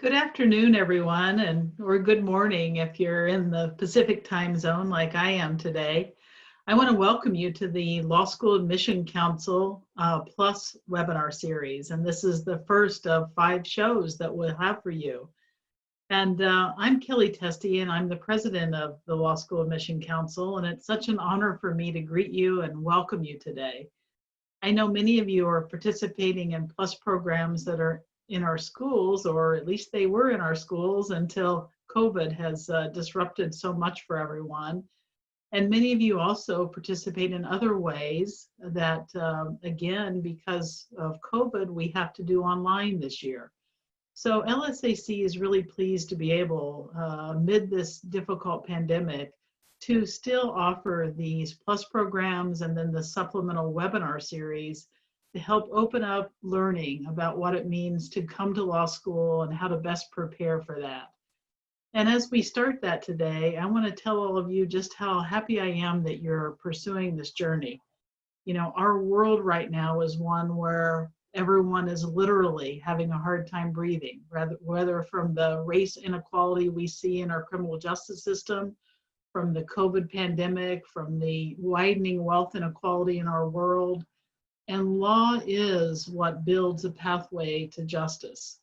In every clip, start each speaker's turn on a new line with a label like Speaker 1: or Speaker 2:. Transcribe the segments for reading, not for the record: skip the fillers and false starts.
Speaker 1: Good afternoon, everyone, or good morning if you're in the Pacific time zone like I am today. I want to welcome you to the Law School Admission Council Plus webinar series, and this is the first of 5 shows that we'll have for you. And I'm Kelly Testy, and I'm the president of the Law School Admission Council, and it's such an honor for me to greet you and welcome you today. I know many of you are participating in PLUS programs that are in our schools, or at least they were in our schools until COVID has disrupted so much for everyone. And many of you also participate in other ways that, again, because of COVID, we have to do online this year. So LSAC is really pleased to be able, amid this difficult pandemic, to still offer these PLUS programs and then the supplemental webinar series to help open up learning about what it means to come to law school and how to best prepare for that. And as we start that today, I want to tell all of you just how happy I am that you're pursuing this journey. You know, our world right now is one where everyone is literally having a hard time breathing, whether from the race inequality we see in our criminal justice system, from the COVID pandemic, from the widening wealth inequality in our world. And law is what builds a pathway to justice.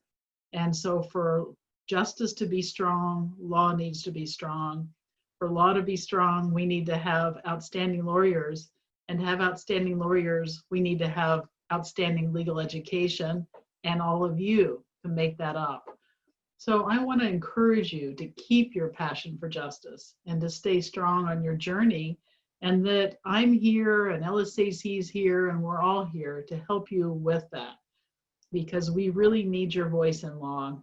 Speaker 1: And so for justice to be strong, law needs to be strong. For law to be strong, we need to have outstanding lawyers. And to have outstanding lawyers, we need to have outstanding legal education and all of you to make that up. So I want to encourage you to keep your passion for justice and to stay strong on your journey, and that I'm here and LSAC is here and we're all here to help you with that, because we really need your voice in law,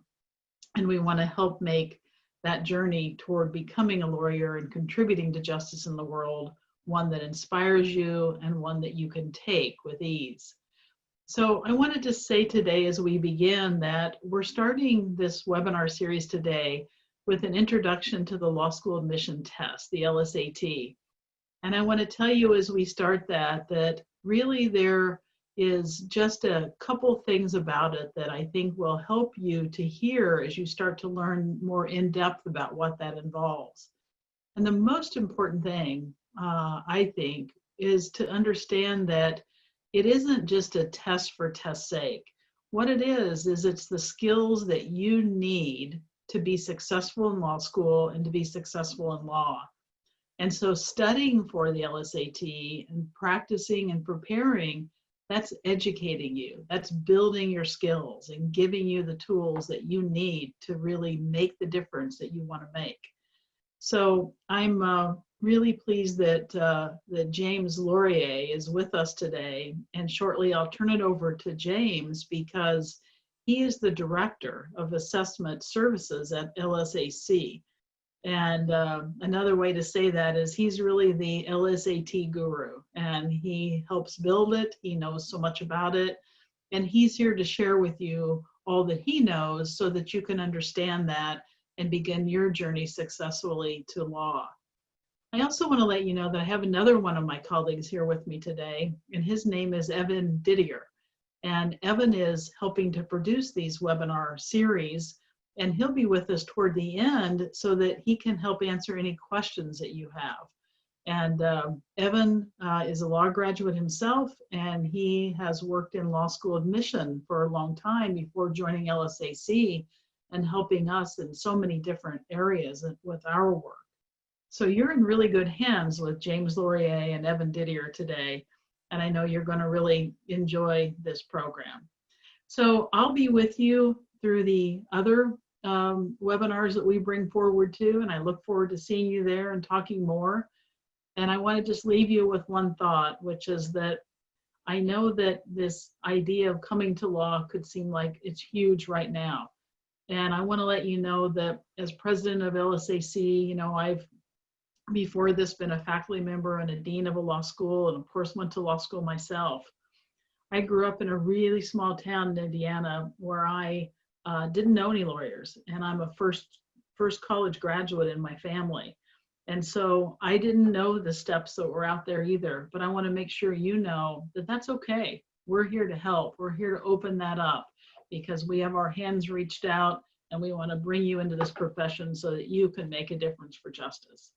Speaker 1: and we want to help make that journey toward becoming a lawyer and contributing to justice in the world one that inspires you and one that you can take with ease. So I wanted to say today as we begin that we're starting this webinar series today with an introduction to the law school admission test, the LSAT. And I want to tell you as we start that really there is just a couple things about it that I think will help you to hear as you start to learn more in depth about what that involves. And the most important thing, I think, is to understand that it isn't just a test for test's sake. What it is it's the skills that you need to be successful in law school and to be successful in law. And so studying for the LSAT and practicing and preparing, that's educating you. That's building your skills and giving you the tools that you need to really make the difference that you want to make. So I'm really pleased that James Laurier is with us today. And shortly I'll turn it over to James because he is the Director of Assessment Services at LSAC. And another way to say that is he's really the LSAT guru, and he helps build it. He knows so much about it, and he's here to share with you all that he knows so that you can understand that and begin your journey successfully to law. I also want to let you know that I have another one of my colleagues here with me today, and his name is Evan Didier. And Evan is helping to produce these webinar series, and he'll be with us toward the end so that he can help answer any questions that you have. And Evan is a law graduate himself, and he has worked in law school admission for a long time before joining LSAC and helping us in so many different areas with our work. So you're in really good hands with James Laurier and Evan Didier today, and I know you're going to really enjoy this program. So I'll be with you through the other webinars that we bring forward too, and I look forward to seeing you there and talking more. And I want to just leave you with one thought, which is that I know that this idea of coming to law could seem like it's huge right now. And I want to let you know that as president of LSAC, you know, I've before this been a faculty member and a dean of a law school, and of course went to law school myself. I grew up in a really small town in Indiana where I didn't know any lawyers, and I'm a first college graduate in my family. And so I didn't know the steps that were out there either, but I want to make sure you know that that's okay. We're here to help. We're here to open that up because we have our hands reached out and we want to bring you into this profession so that you can make a difference for justice.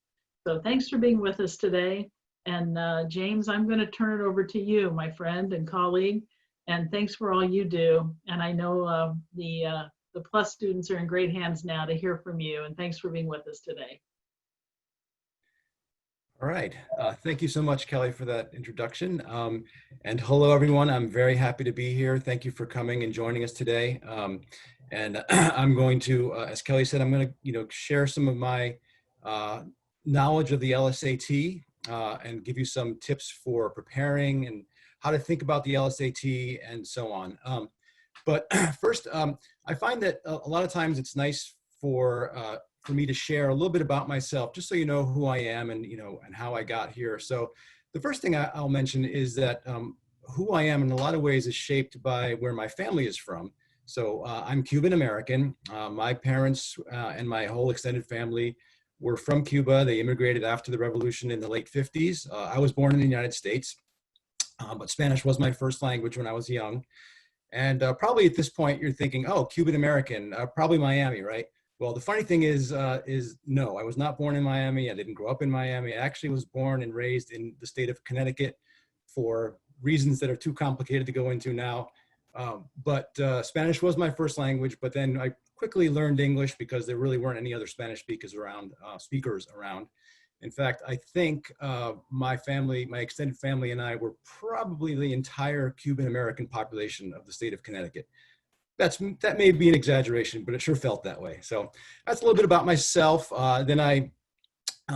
Speaker 1: So thanks for being with us today. And James, I'm going to turn it over to you, my friend and colleague. And thanks for all you do. And I know the PLUS students are in great hands now to hear from you. And thanks for being with us today.
Speaker 2: All right. Thank you so much, Kelly, for that introduction. And hello, everyone. I'm very happy to be here. Thank you for coming and joining us today. And I'm going to, as Kelly said, I'm going to, share some of my knowledge of the LSAT and give you some tips for preparing and how to think about the LSAT and so on. But first, I find that a lot of times it's nice for me to share a little bit about myself, just so you know who I am and and how I got here. So the first thing I'll mention is that who I am in a lot of ways is shaped by where my family is from. So I'm Cuban American. My parents and my whole extended family were from Cuba. They immigrated after the revolution in the late 50s. I was born in the United States, but Spanish was my first language when I was young. And probably at this point you're thinking, oh, Cuban American, probably Miami, right? Well, the funny thing is no, I was not born in Miami. I didn't grow up in Miami. I actually was born and raised in the state of Connecticut for reasons that are too complicated to go into now. But Spanish was my first language, but then I quickly learned English because there really weren't any other Spanish speakers around. In fact, I think my family, my extended family and I were probably the entire Cuban American population of the state of Connecticut. That may be an exaggeration, but it sure felt that way. So that's a little bit about myself. Then I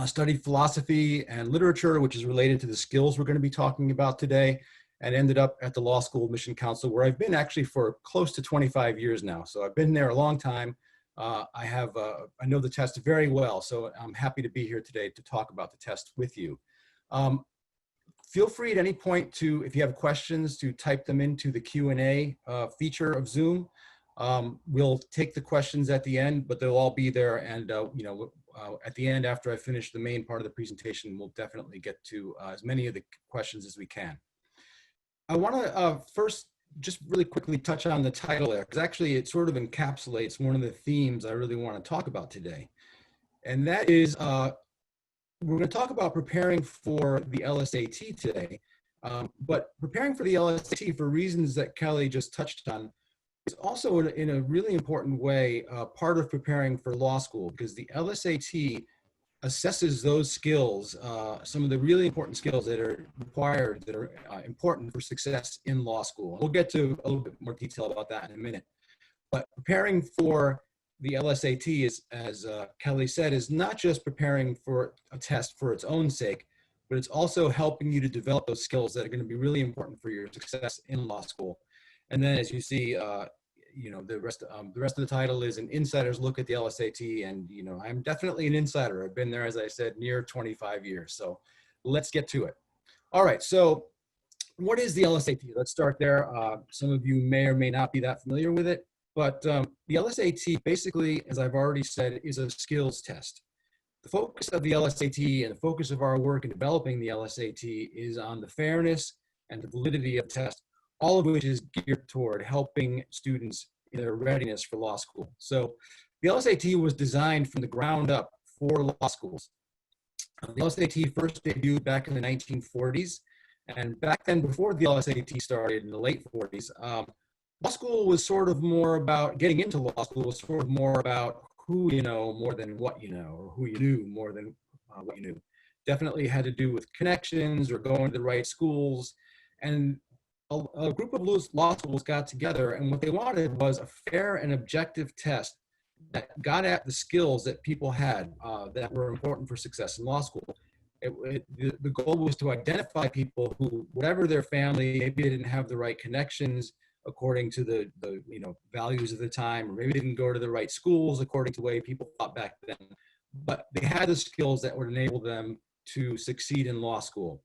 Speaker 2: studied philosophy and literature, which is related to the skills we're going to be talking about today, and ended up at the Law School Admission Council, where I've been actually for close to 25 years now. So I've been there a long time. I know the test very well, so I'm happy to be here today to talk about the test with you. Feel free at any point to, if you have questions, to type them into the Q&A feature of Zoom. We'll take the questions at the end, but they'll all be there. And at the end, after I finish the main part of the presentation, we'll definitely get to as many of the questions as we can. I want to first just really quickly touch on the title there, because actually it sort of encapsulates one of the themes I really want to talk about today. And that is, we're going to talk about preparing for the LSAT today, but preparing for the LSAT for reasons that Kelly just touched on is also in a really important way part of preparing for law school, because the LSAT assesses those skills, some of the really important skills that are required, that are important for success in law school. We'll get to a little bit more detail about that in a minute. But preparing for the LSAT is, as Kelly said, is not just preparing for a test for its own sake, but it's also helping you to develop those skills that are going to be really important for your success in law school. And then, as you see, the rest of the title is an insider's look at the LSAT, and I'm definitely an insider. I've been there, as I said, near 25 years. So let's get to it. All right. So what is the LSAT? Let's start there. Some of you may or may not be that familiar with it. But the LSAT, basically, as I've already said, is a skills test. The focus of the LSAT and the focus of our work in developing the LSAT is on the fairness and the validity of the test, all of which is geared toward helping students in their readiness for law school. So the LSAT was designed from the ground up for law schools. The LSAT first debuted back in the 1940s. And back then, before the LSAT started in the late 40s, law school was sort of more about, getting into law school was sort of more about who you know more than what you know, or who you knew more than what you knew. Definitely had to do with connections or going to the right schools. And a group of law schools got together, and what they wanted was a fair and objective test that got at the skills that people had that were important for success in law school. The goal was to identify people who, whatever their family, maybe they didn't have the right connections according to the values of the time, or maybe they didn't go to the right schools according to the way people thought back then, but they had the skills that would enable them to succeed in law school.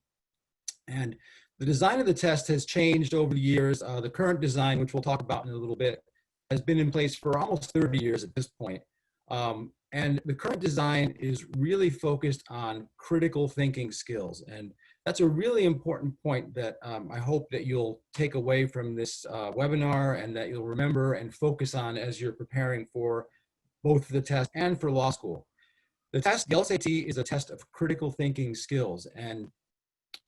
Speaker 2: And the design of the test has changed over the years. The current design, which we'll talk about in a little bit, has been in place for almost 30 years at this point. And the current design is really focused on critical thinking skills. And that's a really important point that I hope that you'll take away from this webinar, and that you'll remember and focus on as you're preparing for both for the test and for law school. The test, the LSAT, is a test of critical thinking skills. And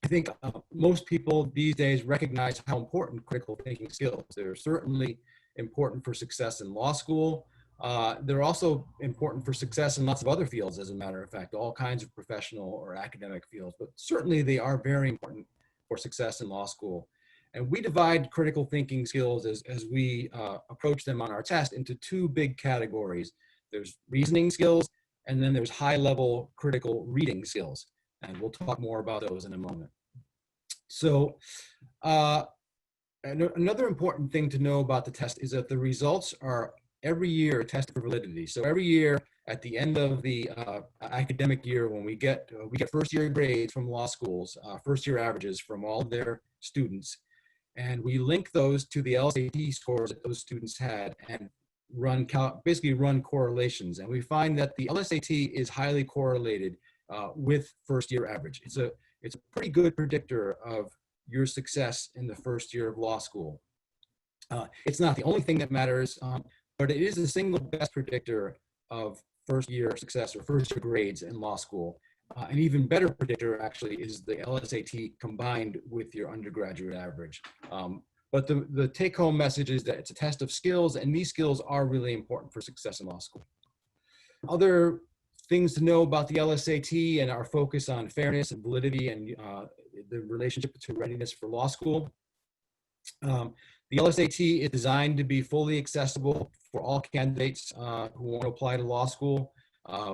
Speaker 2: I think most people these days recognize how important critical thinking skills. They're certainly important for success in law school. They're also important for success in lots of other fields, as a matter of fact, all kinds of professional or academic fields, but certainly they are very important for success in law school. And we divide critical thinking skills as we approach them on our test into two big categories. There's reasoning skills, and then there's high-level critical reading skills. And we'll talk more about those in a moment. So another important thing to know about the test is that the results are every year tested for validity. So every year at the end of the academic year, when we get first year grades from law schools, first year averages from all their students, and we link those to the LSAT scores that those students had and basically run correlations. And we find that the LSAT is highly correlated with first year average. It's a pretty good predictor of your success in the first year of law school. It's not the only thing that matters, but it is the single best predictor of first year success or first year grades in law school. An even better predictor actually is the LSAT combined with your undergraduate average. But the take-home message is that it's a test of skills, and these skills are really important for success in law school. Other things to know about the LSAT and our focus on fairness and validity and the relationship to readiness for law school. The LSAT is designed to be fully accessible for all candidates who want to apply to law school.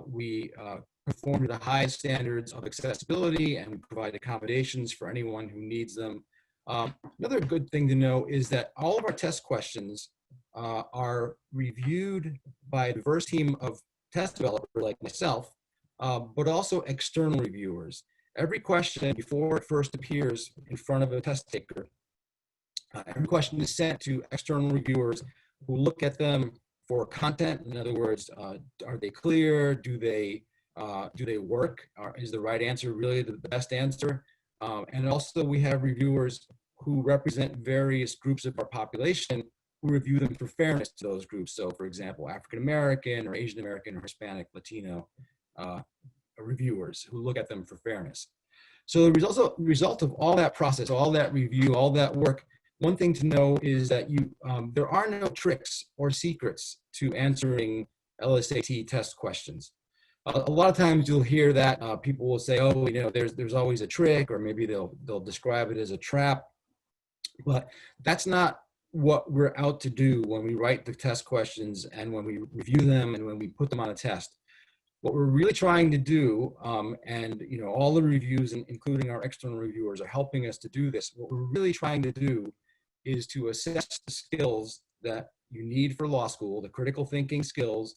Speaker 2: We perform to the highest standards of accessibility, and we provide accommodations for anyone who needs them. Another good thing to know is that all of our test questions are reviewed by a diverse team of test developers like myself, but also external reviewers. Every question, before it first appears in front of a test taker, every question is sent to external reviewers who look at them for content. In other words, are they clear? Do they work? Is the right answer really the best answer? And also we have reviewers who represent various groups of our population who review them for fairness to those groups. So for example, African American or Asian American or Hispanic, Latino reviewers who look at them for fairness. So the result of all that process, all that review, all that work, one thing to know is that there are no tricks or secrets to answering LSAT test questions. A lot of times you'll hear that people will say, oh, there's always a trick, or maybe they'll describe it as a trap. But that's not what we're out to do when we write the test questions and when we review them and when we put them on a test. What we're really trying to do, and all the reviews, including our external reviewers, are helping us to do this. What we're really trying to do is to assess the skills that you need for law school, the critical thinking skills,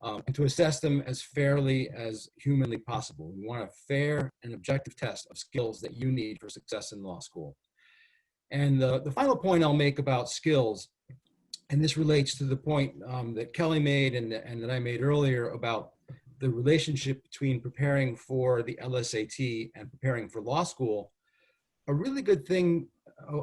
Speaker 2: and to assess them as fairly as humanly possible. We want a fair and objective test of skills that you need for success in law school. And the final point I'll make about skills, and this relates to the point that Kelly made and that I made earlier about the relationship between preparing for the LSAT and preparing for law school. A really good thing,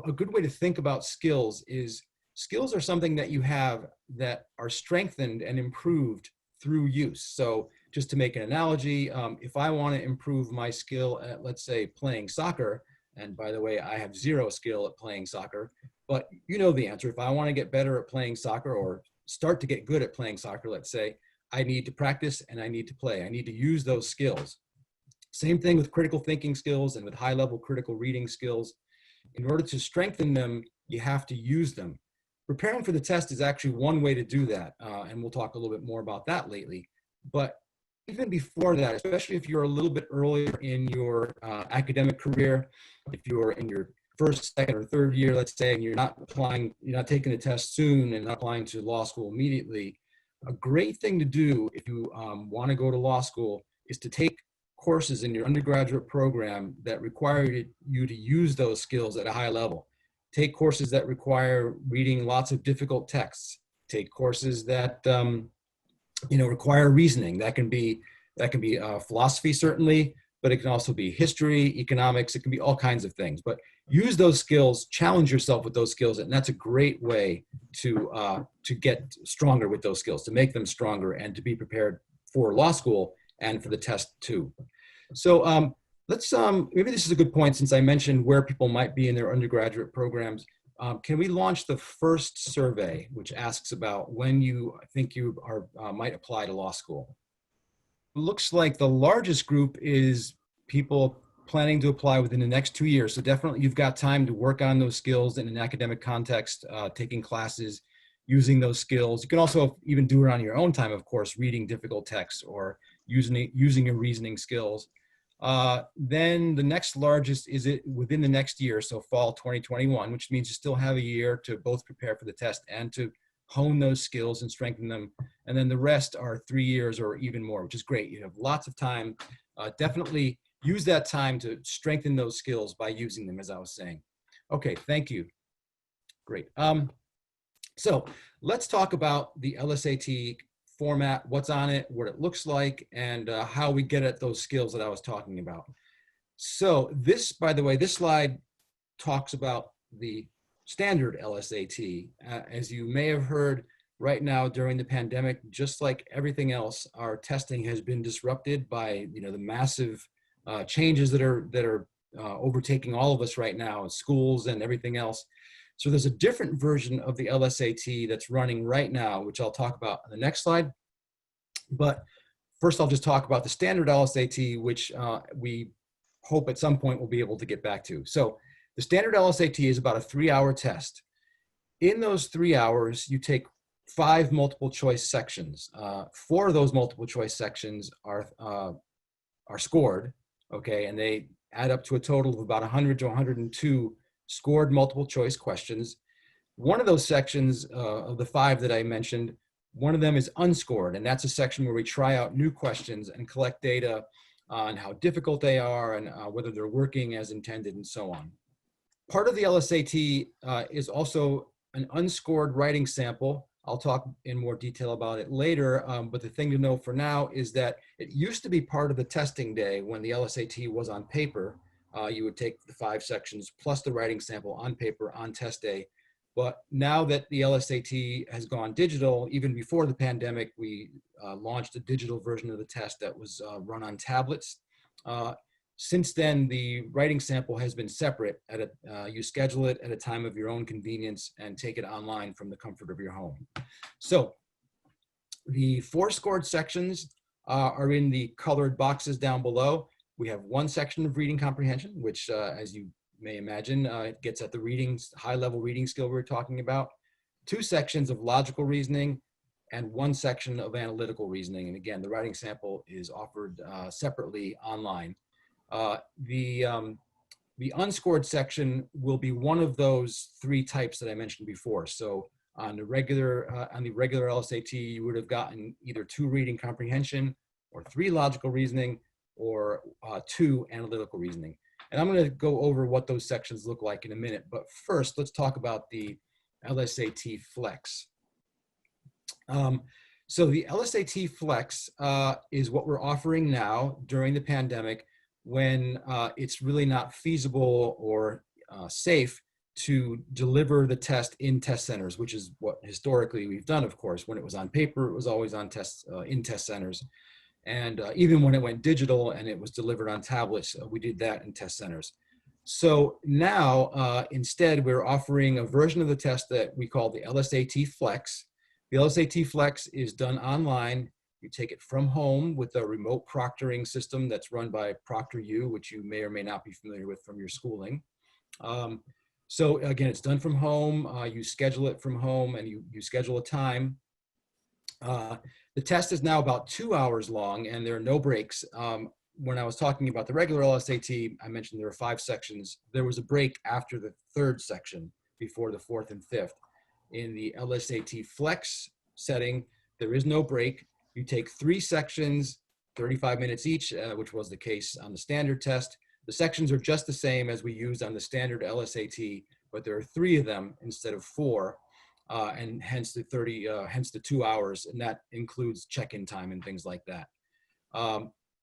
Speaker 2: a good way to think about skills is skills are something that you have that are strengthened and improved through use. So just to make an analogy, if I want to improve my skill at, let's say, playing soccer, and by the way, I have zero skill at playing soccer, but you know the answer. If I want to get better at playing soccer or start to get good at playing soccer, let's say, I need to practice and I need to play. I need to use those skills. Same thing with critical thinking skills and with high-level critical reading skills. In order to strengthen them, you have to use them. Preparing for the test is actually one way to do that, and we'll talk a little bit more about that lately. But even before that, especially if you're a little bit earlier in your academic career, if you're in your first, second, or third year, let's say, and you're not taking the test soon and not applying to law school immediately, a great thing to do if you want to go to law school is to take courses in your undergraduate program that require you to use those skills at a high level. Take courses that require reading lots of difficult texts. Take courses that require reasoning. That can be philosophy, certainly, but it can also be history, economics, it can be all kinds of things. But use those skills, challenge yourself with those skills, and that's a great way to get stronger with those skills, to make them stronger and to be prepared for law school and for the test too. So let's, maybe this is a good point since I mentioned where people might be in their undergraduate programs. Can we launch the first survey, which asks about when you think you are, might apply to law school? Looks like the largest group is people planning to apply within the next 2 years. So definitely you've got time to work on those skills in an academic context, taking classes, using those skills. You can also even do it on your own time, of course, reading difficult texts or using your reasoning skills. Then the next largest is it within the next year, so fall 2021, which means you still have a year to both prepare for the test and to hone those skills and strengthen them. And then the rest are 3 years or even more, which is great. You have lots of time. Definitely use that time to strengthen those skills by using them, as I was saying. Okay, thank you. Great. So let's talk about the LSAT format, what's on it, what it looks like, and how we get at those skills that I was talking about. So this, by the way, this slide talks about the standard LSAT. As you may have heard, right now during the pandemic, just like everything else, our testing has been disrupted by the massive changes that are overtaking all of us right now, schools and everything else. So there's a different version of the LSAT that's running right now, which I'll talk about on the next slide. But first, I'll just talk about the standard LSAT, which we hope at some point we'll be able to get back to. So the standard LSAT is about a 3-hour test. In those 3 hours, you take 5 multiple choice sections. 4 of those multiple choice sections are scored, okay, and they add up to a total of about 100 to 102 scored multiple choice questions. One of those sections of the 5 that I mentioned, one of them is unscored, and that's a section where we try out new questions and collect data on how difficult they are and whether they're working as intended and so on. Part of the LSAT is also an unscored writing sample. I'll talk in more detail about it later, but the thing to know for now is that it used to be part of the testing day when the LSAT was on paper. You would take the 5 sections plus the writing sample on paper on test day. But now that the LSAT has gone digital, even before the pandemic, we launched a digital version of the test that was run on tablets. Since then, the writing sample has been separate. You schedule it at a time of your own convenience and take it online from the comfort of your home. So the 4 scored sections are in the colored boxes down below. We have 1 section of reading comprehension, which as you may imagine, it gets at the high-level reading skill we were talking about. 2 sections of logical reasoning and 1 section of analytical reasoning. And again, the writing sample is offered separately online. The unscored section will be one of those 3 types that I mentioned before. So on the regular LSAT, you would have gotten either 2 reading comprehension or 3 logical reasoning or 2 analytical reasoning. And I'm going to go over what those sections look like in a minute. But first, let's talk about the LSAT Flex. So the LSAT Flex is what we're offering now during the pandemic when it's really not feasible or safe to deliver the test in test centers, which is what historically we've done, of course. When it was on paper, it was always on in test centers. And even when it went digital and it was delivered on tablets, we did that in test centers. So now, instead, we're offering a version of the test that we call the LSAT Flex. The LSAT Flex is done online. You take it from home with a remote proctoring system that's run by ProctorU, which you may or may not be familiar with from your schooling. So again, it's done from home. You schedule it from home and you schedule a time. The test is now about 2 hours long and there are no breaks. When I was talking about the regular LSAT, I mentioned there are 5 sections. There was a break after the 3rd section before the 4th and 5th. In the LSAT Flex setting, there is no break. You take 3 sections, 35 minutes each, which was the case on the standard test. The sections are just the same as we used on the standard LSAT, but there are 3 of them instead of 4. And hence the 2 hours, and that includes check-in time and things like that.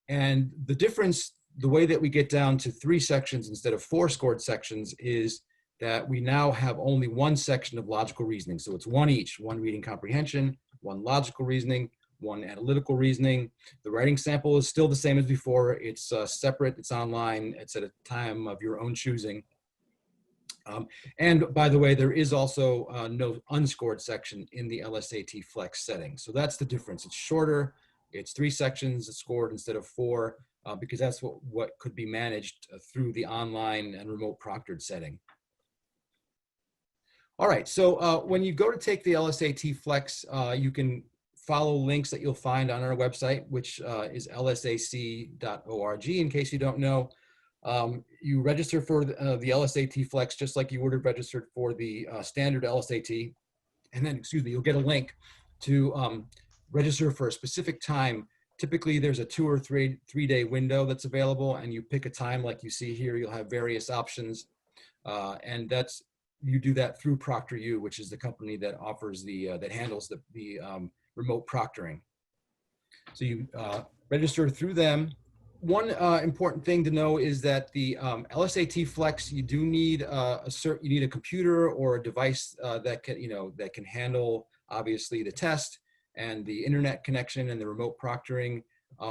Speaker 2: And the difference the way that we get down to 3 sections instead of 4 scored sections is that we now have only 1 section of logical reasoning. So it's 1 each, 1 reading comprehension, 1 logical reasoning, 1 analytical reasoning. The writing sample is still the same as before. It's separate, it's online, it's at a time of your own choosing. And by the way, there is also no unscored section in the LSAT Flex setting. So that's the difference. It's shorter, it's 3 sections scored instead of 4, because that's what could be managed through the online and remote proctored setting. All right, so when you go to take the LSAT Flex, you can follow links that you'll find on our website, which is lsac.org, in case you don't know. You register for the LSAT Flex just like you would have registered for the standard LSAT. And then, excuse me, you'll get a link to register for a specific time. Typically, there's a 2 or 3 day window that's available, and you pick a time like you see here. You'll have various options, and you do that through ProctorU, which is the company that offers that handles the remote proctoring. So you register through them. One important thing to know is that the LSAT Flex, you do need you need a computer or a device that can handle obviously the test and the internet connection and the remote proctoring.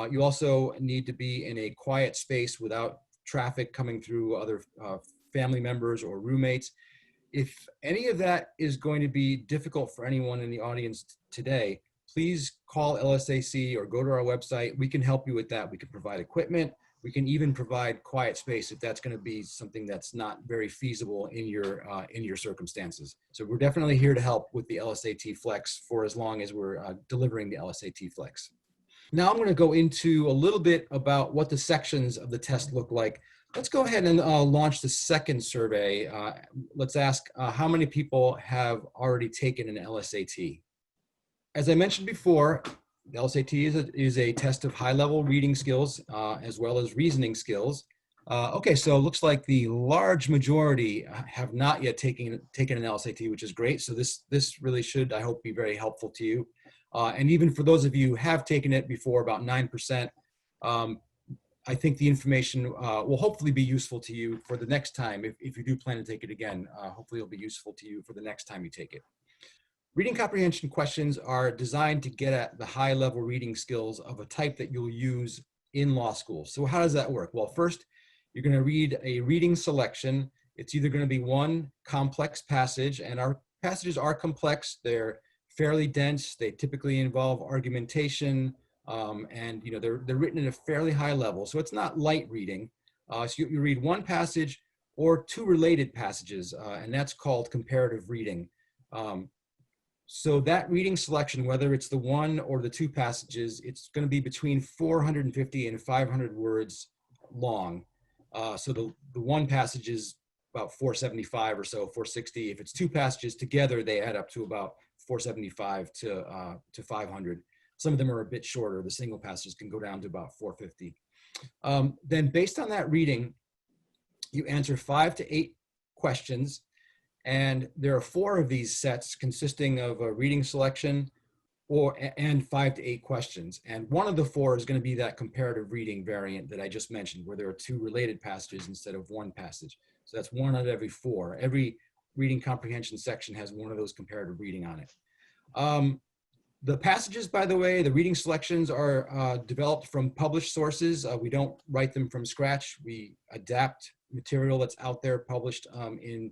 Speaker 2: You also need to be in a quiet space without traffic coming through other family members or roommates. If any of that is going to be difficult for anyone in the audience today, please call LSAC or go to our website. We can help you with that. We can provide equipment. We can even provide quiet space if that's going to be something that's not very feasible in your circumstances. So we're definitely here to help with the LSAT Flex for as long as we're delivering the LSAT Flex. Now I'm going to go into a little bit about what the sections of the test look like. Let's go ahead and launch the second survey. Let's ask how many people have already taken an LSAT. As I mentioned before, the LSAT is a test of high-level reading skills as well as reasoning skills. Okay, so it looks like the large majority have not yet taken an LSAT, which is great. So this really should, I hope, be very helpful to you. And even for those of you who have taken it before, about 9%, I think the information will hopefully be useful to you for the next time. If you do plan to take it again, hopefully it'll be useful to you for the next time you take it. Reading comprehension questions are designed to get at the high-level reading skills of a type that you'll use in law school. So how does that work? Well, first, you're going to read a reading selection. It's either going to be one complex passage, and our passages are complex. They're fairly dense. They typically involve argumentation, and they're written at a fairly high level. So it's not light reading. So you read one passage or 2 related passages, and that's called comparative reading. So that reading selection, whether it's the 1 or the 2 passages, it's going to be between 450 and 500 words long. So the 1 passage is about 475 or so, 460. If it's 2 passages together, they add up to about 475 to 500. Some of them are a bit shorter. The single passages can go down to about 450. Then based on that reading, you answer 5 to 8 questions. And there are 4 of these sets consisting of a reading selection and 5 to 8 questions. And one of the 4 is going to be that comparative reading variant that I just mentioned, where there are 2 related passages instead of 1 passage. So that's 1 out of every 4. Every reading comprehension section has one of those comparative reading on it. The passages, by the way, the reading selections are developed from published sources. We don't write them from scratch. We adapt material that's out there published in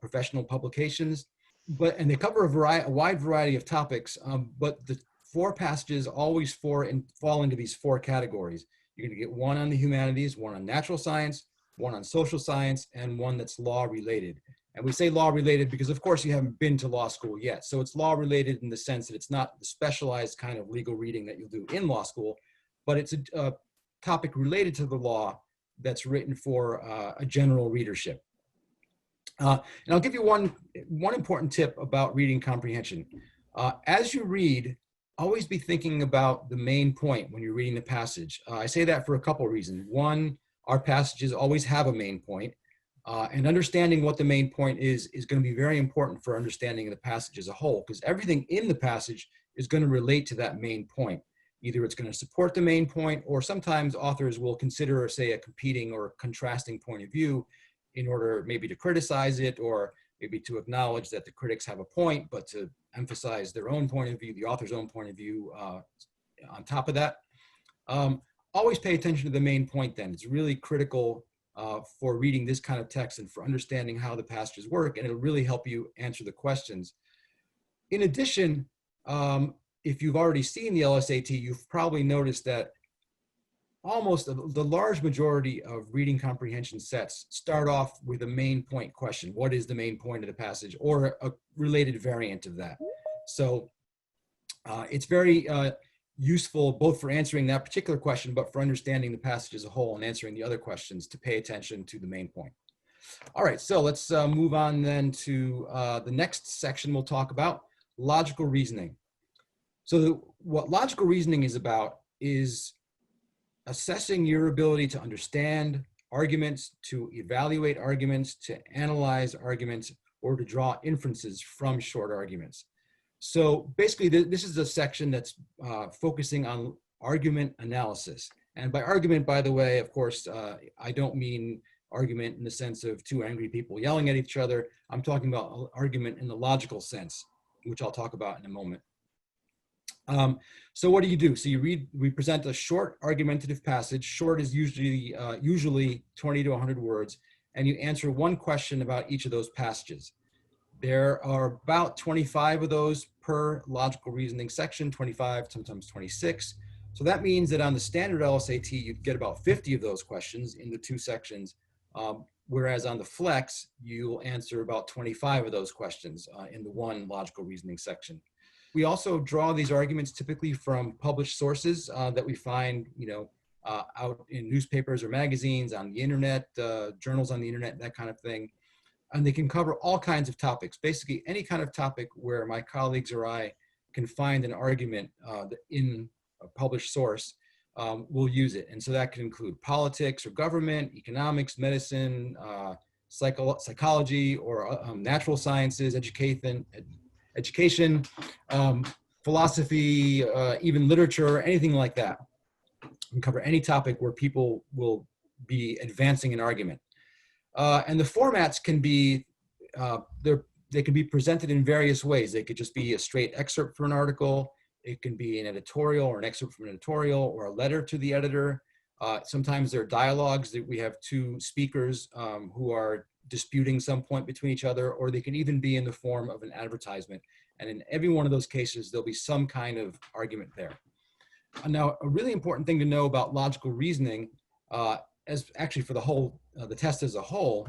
Speaker 2: professional publications, and they cover a wide variety of topics, but the 4 passages always fall into these 4 categories. You're going to get 1 on the humanities, 1 on natural science, 1 on social science, and 1 that's law related. And we say law related because, of course, you haven't been to law school yet. So it's law related in the sense that it's not the specialized kind of legal reading that you'll do in law school, but it's a topic related to the law that's written for a general readership. And I'll give you one important tip about reading comprehension. As you read, always be thinking about the main point when you're reading the passage. I say that for a couple of reasons. One, our passages always have a main point, and understanding what the main point is going to be very important for understanding the passage as a whole, because everything in the passage is going to relate to that main point. Either it's going to support the main point, or sometimes authors will consider, say, a competing or contrasting point of view in order maybe to criticize it, or maybe to acknowledge that the critics have a point, but to emphasize their own point of view, the author's own point of view on top of that. Always pay attention to the main point then. It's really critical for reading this kind of text and for understanding how the passages work, and it'll really help you answer the questions. In addition, if you've already seen the LSAT, you've probably noticed that almost the large majority of reading comprehension sets start off with a main point question. What is the main point of the passage, or a related variant of that? So it's very useful both for answering that particular question, but for understanding the passage as a whole and answering the other questions, to pay attention to the main point. All right, so let's move on then to the next section we'll talk about, logical reasoning. So what logical reasoning is about is assessing your ability to understand arguments, to evaluate arguments, to analyze arguments, or to draw inferences from short arguments. So basically, this is a section that's focusing on argument analysis. And by argument, by the way, of course, I don't mean argument in the sense of two angry people yelling at each other. I'm talking about argument in the logical sense, which I'll talk about in a moment. So what do? So we present a short argumentative passage. Short is usually 20 to 100 words, and you answer one question about each of those passages. There are about 25 of those per logical reasoning section, 25, sometimes 26. So that means that on the standard LSAT, you'd get about 50 of those questions in the two sections, whereas on the flex, you'll answer about 25 of those questions in the one logical reasoning section. We also draw these arguments typically from published sources that we find, out in newspapers or magazines, on the internet, journals on the internet, that kind of thing. And they can cover all kinds of topics, basically any kind of topic where my colleagues or I can find an argument in a published source, we'll use it. And so that can include politics or government, economics, medicine, psychology, or natural sciences, education, philosophy, even literature, anything like that. We can cover any topic where people will be advancing an argument. And the formats can be, they can be presented in various ways. They could just be a straight excerpt from an article. It can be an editorial or an excerpt from an editorial, or a letter to the editor. Sometimes there are dialogues that we have two speakers who are disputing some point between each other, or they can even be in the form of an advertisement. And in every one of those cases, there'll be some kind of argument there. Now, a really important thing to know about logical reasoning, as actually for the whole, the test as a whole,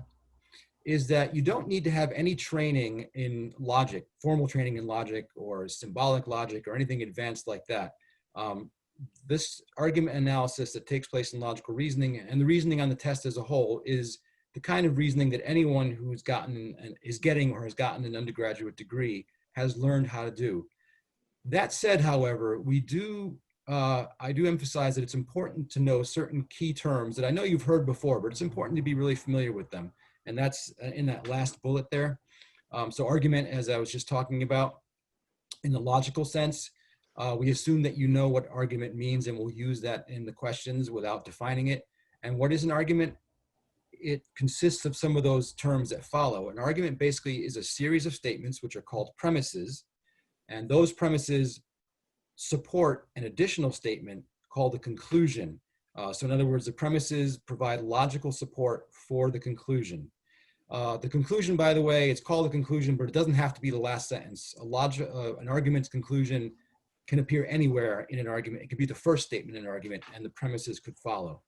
Speaker 2: is that you don't need to have any training in logic, formal training in logic or symbolic logic or anything advanced like that. This argument analysis that takes place in logical reasoning, and the reasoning on the test as a whole, is the kind of reasoning that anyone who's gotten and is getting or has gotten an undergraduate degree has learned how to do. That said, however, I do emphasize that it's important to know certain key terms that I know you've heard before, but it's important to be really familiar with them. And that's in that last bullet there. So argument, as I was just talking about, in the logical sense, we assume that you know what argument means, and we'll use that in the questions without defining it. And what is an argument? It consists of some of those terms that follow. An argument basically is a series of statements which are called premises, and those premises support an additional statement called a conclusion. So in other words, the premises provide logical support for the conclusion. The conclusion, by the way, it's called a conclusion, but it doesn't have to be the last sentence. An argument's conclusion can appear anywhere in an argument. It could be the first statement in an argument, and the premises could follow.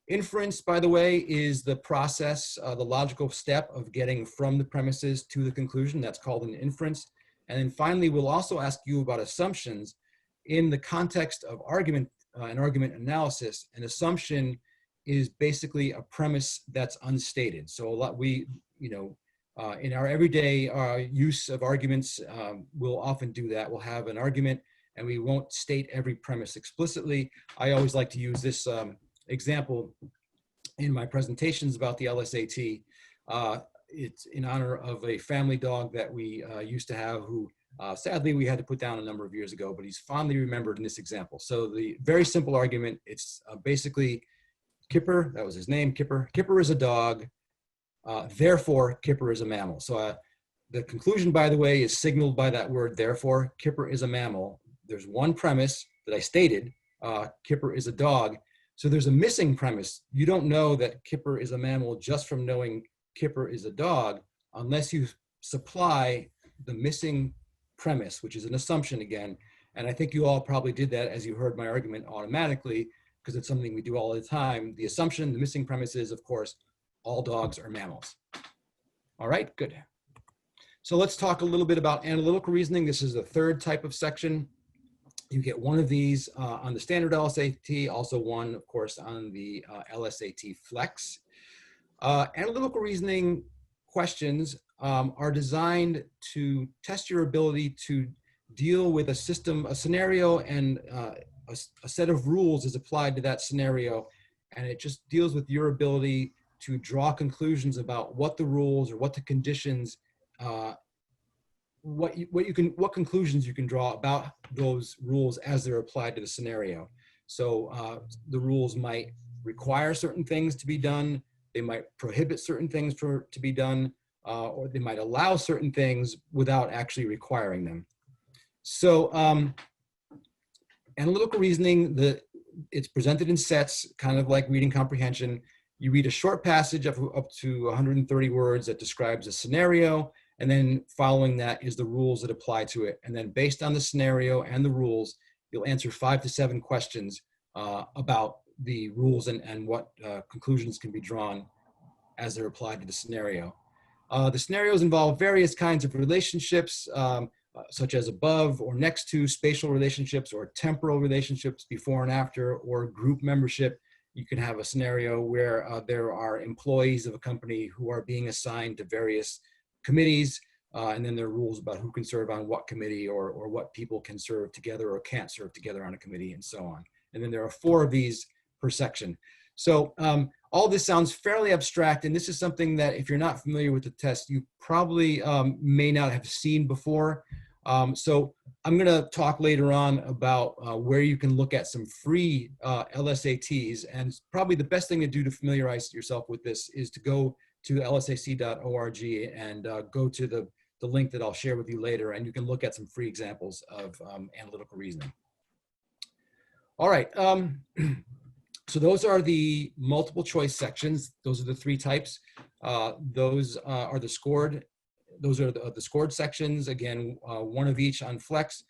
Speaker 2: Inference, by the way, is the process, the logical step of getting from the premises to the conclusion. That's called an inference. And then finally, we'll also ask you about assumptions. In the context of argument and argument analysis, an assumption is basically a premise that's unstated. So a lot in our everyday use of arguments, we'll often do that. We'll have an argument and we won't state every premise explicitly. I always like to use this example in my presentations about the LSAT. It's in honor of a family dog that we used to have, who Sadly, we had to put down a number of years ago, but he's fondly remembered in this example. So the very simple argument, it's basically Kipper, that was his name, Kipper. Kipper is a dog, therefore Kipper is a mammal. So the conclusion, by the way, is signaled by that word, therefore. Kipper is a mammal. There's one premise that I stated, Kipper is a dog. So there's a missing premise. You don't know that Kipper is a mammal just from knowing Kipper is a dog, unless you supply the missing premise, which is an assumption again. And I think you all probably did that as you heard my argument automatically, because it's something we do all the time. The assumption, the missing premise is, of course, all dogs are mammals. All right, good. So let's talk a little bit about analytical reasoning. This is the third type of section. You get one of these on the standard LSAT, also one, of course, on the LSAT Flex. Analytical reasoning questions are designed to test your ability to deal with a system, a scenario, and a set of rules is applied to that scenario. And it just deals with your ability to draw conclusions about what the rules or what the conditions, what conclusions you can draw about those rules as they're applied to the scenario. So the rules might require certain things to be done. They might prohibit certain things to be done, or they might allow certain things without actually requiring them. So analytical reasoning, it's presented in sets, kind of like reading comprehension. You read a short passage of up to 130 words that describes a scenario, and then following that is the rules that apply to it. And then based on the scenario and the rules, you'll answer 5 to 7 questions about the rules and what conclusions can be drawn as they're applied to the scenario. The scenarios involve various kinds of relationships, such as above or next to, spatial relationships or temporal relationships, before and after, or group membership. You can have a scenario where there are employees of a company who are being assigned to various committees, and then there are rules about who can serve on what committee, or what people can serve together or can't serve together on a committee, and so on. And then there are 4 of these per section. So all this sounds fairly abstract, and this is something that if you're not familiar with the test, you probably may not have seen before. So I'm going to talk later on about where you can look at some free LSATs, and probably the best thing to do to familiarize yourself with this is to go to lsac.org and go to the link that I'll share with you later, and you can look at some free examples of analytical reasoning. All right. So those are the multiple choice sections. Those are the 3 types. Those are the scored. Those are the scored sections. Again, 1 of each on Flex.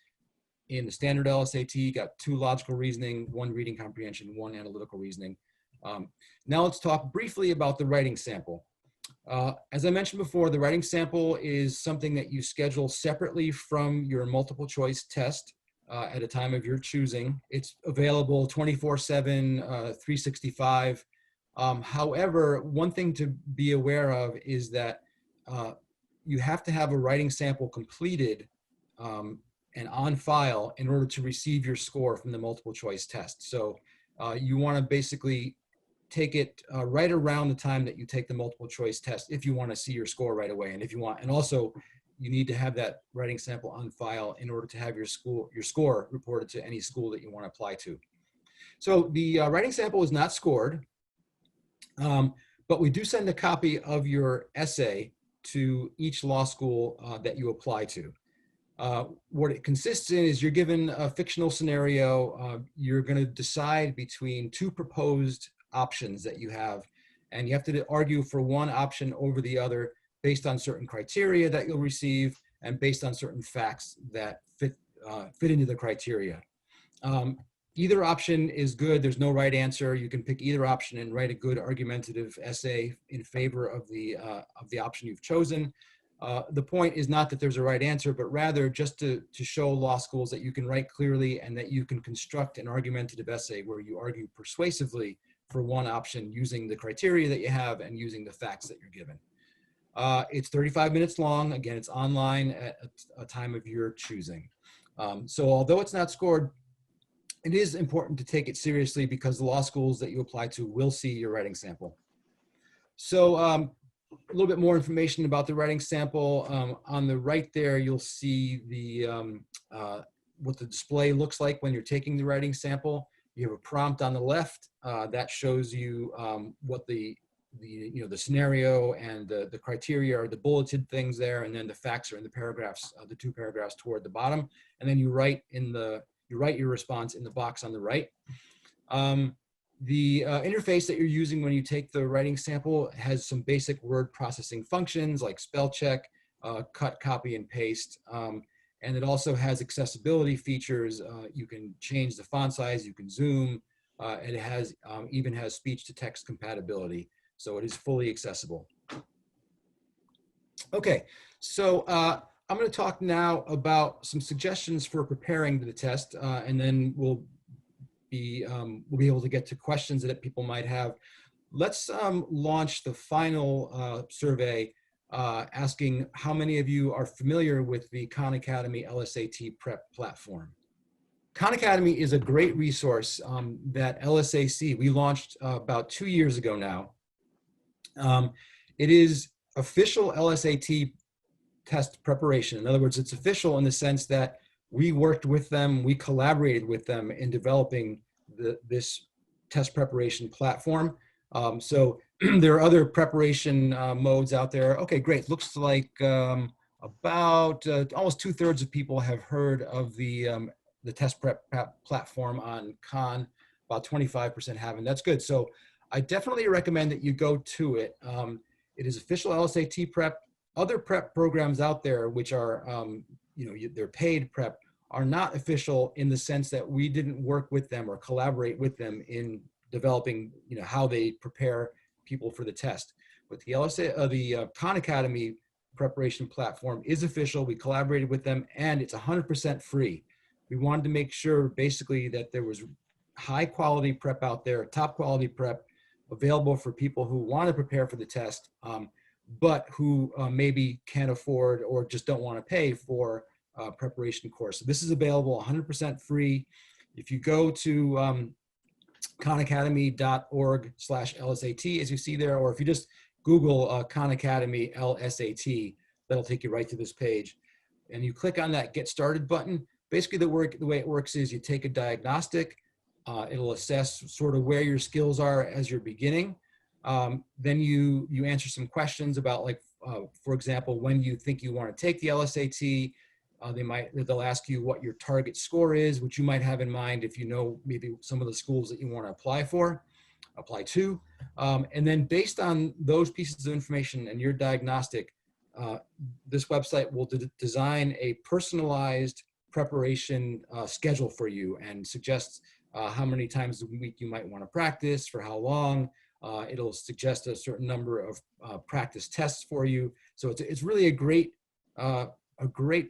Speaker 2: In the standard LSAT, you got 2 logical reasoning, 1 reading comprehension, 1 analytical reasoning. Now let's talk briefly about the writing sample. As I mentioned before, the writing sample is something that you schedule separately from your multiple choice test at a time of your choosing. It's available 24/7, 365. However, one thing to be aware of is that you have to have a writing sample completed and on file in order to receive your score from the multiple choice test. So you want to basically take it right around the time that you take the multiple choice test if you want to see your score right away. And if you want, and also you need to have that writing sample on file in order to have your score reported to any school that you want to apply to. So the writing sample is not scored, but we do send a copy of your essay to each law school that you apply to. What it consists in is you're given a fictional scenario. You're going to decide between 2 proposed options that you have, and you have to argue for one option over the other based on certain criteria that you'll receive and based on certain facts that fit into the criteria. Either option is good. There's no right answer. You can pick either option and write a good argumentative essay in favor of the option you've chosen. The point is not that there's a right answer, but rather just to show law schools that you can write clearly and that you can construct an argumentative essay where you argue persuasively for one option using the criteria that you have and using the facts that you're given. It's 35 minutes long. Again, it's online at a time of your choosing. So although it's not scored, it is important to take it seriously because the law schools that you apply to will see your writing sample. So a little bit more information about the writing sample. On the right there, you'll see what the display looks like when you're taking the writing sample. You have a prompt on the left that shows you what the scenario and the criteria are, the bulleted things there, and then the facts are in the paragraphs, the 2 paragraphs toward the bottom, and then you write your response in the box on the right. The interface that you're using when you take the writing sample has some basic word processing functions like spell check, cut, copy, and paste. And it also has accessibility features. You can change the font size, you can zoom, and it even has speech to text compatibility. So it is fully accessible. Okay, so I'm going to talk now about some suggestions for preparing the test, and then we'll be able to get to questions that people might have. Let's launch the final survey asking how many of you are familiar with the Khan Academy LSAT prep platform. Khan Academy is a great resource that LSAC, we launched about 2 years ago now. It is official LSAT test preparation. In other words, it's official in the sense that we worked with them, we collaborated with them in developing this test preparation platform. So there are other preparation modes out there. Okay, great. Looks like about almost 2/3 of people have heard of the test prep platform on Khan. About 25% haven't. That's good. So I definitely recommend that you go to it. It is official LSAT prep. Other prep programs out there, which are they're paid prep, are not official in the sense that we didn't work with them or collaborate with them in developing, how they prepare people for the test. But the Khan Academy preparation platform is official. We collaborated with them, and it's 100% free. We wanted to make sure, basically, that there was high quality prep out there, top quality prep available for people who want to prepare for the test, but who maybe can't afford or just don't want to pay for preparation course. So this is available 100% free. If you go to khanacademy.org/LSAT, as you see there, or if you just Google Khan Academy LSAT, that'll take you right to this page. And you click on that Get Started button. Basically, the way it works is you take a diagnostic. It'll assess sort of where your skills are as you're beginning. Then you answer some questions about, like, for example, when you think you want to take the LSAT. They'll ask you what your target score is, which you might have in mind if you know maybe some of the schools that you want to apply to. And then based on those pieces of information and your diagnostic, this website will design a personalized preparation schedule for you and suggest how many times a week you might want to practice, for how long. It'll suggest a certain number of practice tests for you. So it's really a great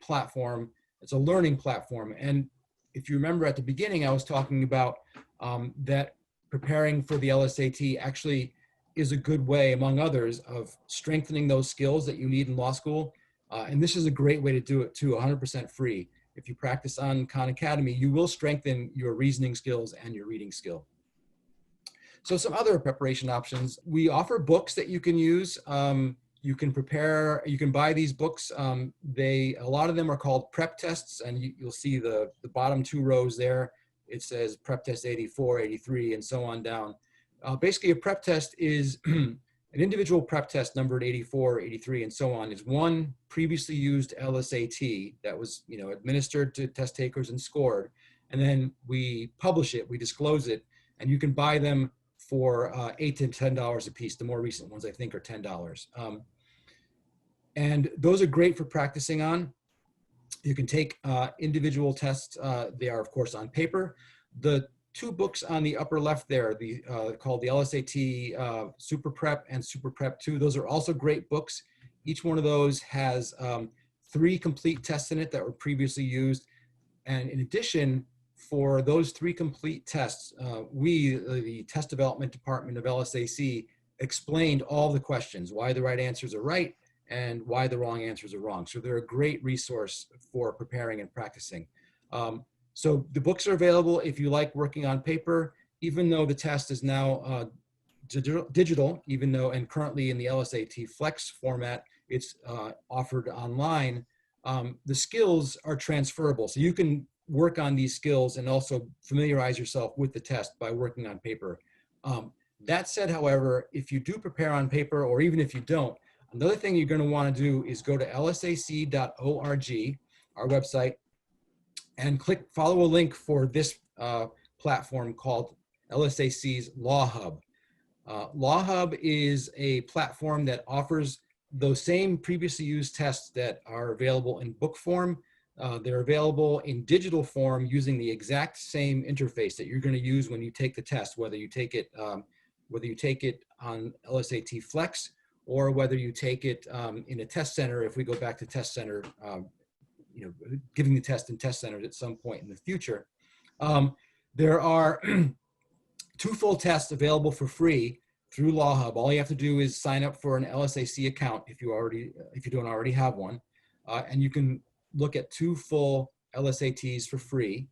Speaker 2: platform. It's a learning platform. And if you remember at the beginning, I was talking about that preparing for the LSAT actually is a good way, among others, of strengthening those skills that you need in law school. And this is a great way to do it too, 100% free. If you practice on Khan Academy, you will strengthen your reasoning skills and your reading skill. So some other preparation options. We offer books that you can use. You can buy these books. A lot of them are called prep tests, and you'll see the bottom 2 rows there. It says prep test 84, 83, and so on down. Basically, a prep test is an individual prep test numbered 84, 83, and so on is one previously used LSAT that was administered to test takers and scored. And then we publish it, we disclose it, and you can buy them for $8 to $10 a piece. The more recent ones, I think, are $10. And those are great for practicing on. You can take individual tests. They are, of course, on paper. The 2 books on the upper left there, called the LSAT Super Prep and Super Prep 2, those are also great books. Each one of those has 3 complete tests in it that were previously used. And in addition, for those 3 complete tests, we, the test development department of LSAC, explained all the questions, why the right answers are right and why the wrong answers are wrong. So they're a great resource for preparing and practicing. So the books are available if you like working on paper, even though the test is now digital, even though, and currently in the LSAT Flex format, it's offered online. The skills are transferable. So you can work on these skills and also familiarize yourself with the test by working on paper. That said, however, if you do prepare on paper, or even if you don't, another thing you're going to want to do is go to lsac.org, our website, and follow a link for this platform called LSAC's Law Hub. Law Hub is a platform that offers those same previously used tests that are available in book form. They're available in digital form using the exact same interface that you're going to use when you take the test, whether you take it on LSAT Flex or whether you take it in a test center. If we go back to test center, giving the test in test centers at some point in the future. There are 2 full tests available for free through Law Hub. All you have to do is sign up for an LSAC account if you don't already have one, and you can look at 2 full LSATs for free.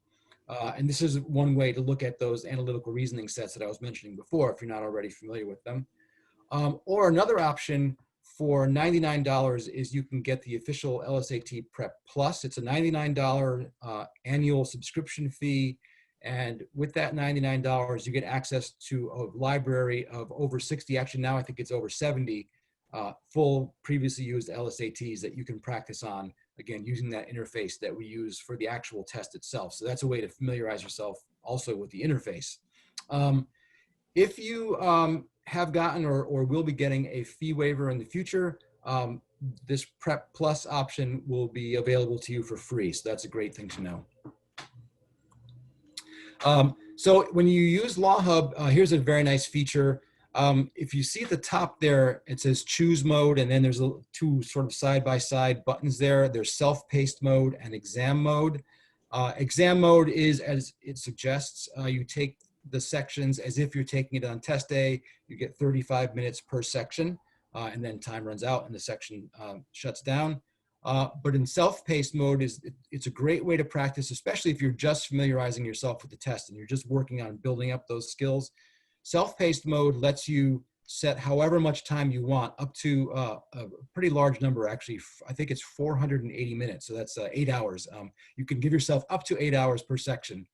Speaker 2: And this is one way to look at those analytical reasoning sets that I was mentioning before, if you're not already familiar with them. Or another option for $99 is you can get the official LSAT Prep Plus. It's a $99 annual subscription fee. And with that $99, you get access to a library of over 60, actually now I think it's over 70 full previously used LSATs that you can practice on, again, using that interface that we use for the actual test itself. So that's a way to familiarize yourself also with the interface. If you have gotten or will be getting a fee waiver in the future, this Prep Plus option will be available to you for free. So that's a great thing to know. So when you use Law Hub, here's a very nice feature. If you see at the top there, it says choose mode, and then there's 2 sort of side-by-side buttons there. There's self-paced mode and exam mode. Exam mode is, as it suggests, you take the sections as if you're taking it on test day. You get 35 minutes per section, and then time runs out and the section shuts down. But in self-paced mode, it's a great way to practice, especially if you're just familiarizing yourself with the test and you're just working on building up those skills. Self-paced mode lets you set however much time you want, up to a pretty large number, actually. I think it's 480 minutes, so that's 8 hours. You can give yourself up to 8 hours per section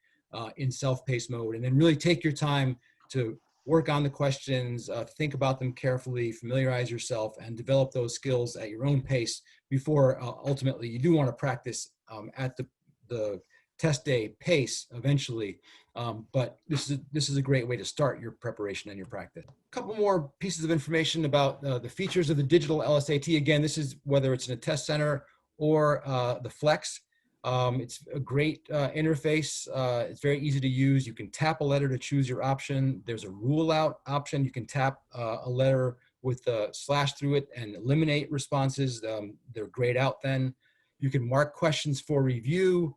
Speaker 2: in self-paced mode, and then really take your time to work on the questions, think about them carefully, familiarize yourself, and develop those skills at your own pace before ultimately you do want to practice at the test day pace eventually. But this is a great way to start your preparation and your practice. A couple more pieces of information about the features of the digital LSAT. Again, this is whether it's in a test center or the Flex. It's a great interface. It's very easy to use. You can tap a letter to choose your option. There's a rule out option. You can tap a letter with a slash through it and eliminate responses. They're grayed out then. You can mark questions for review.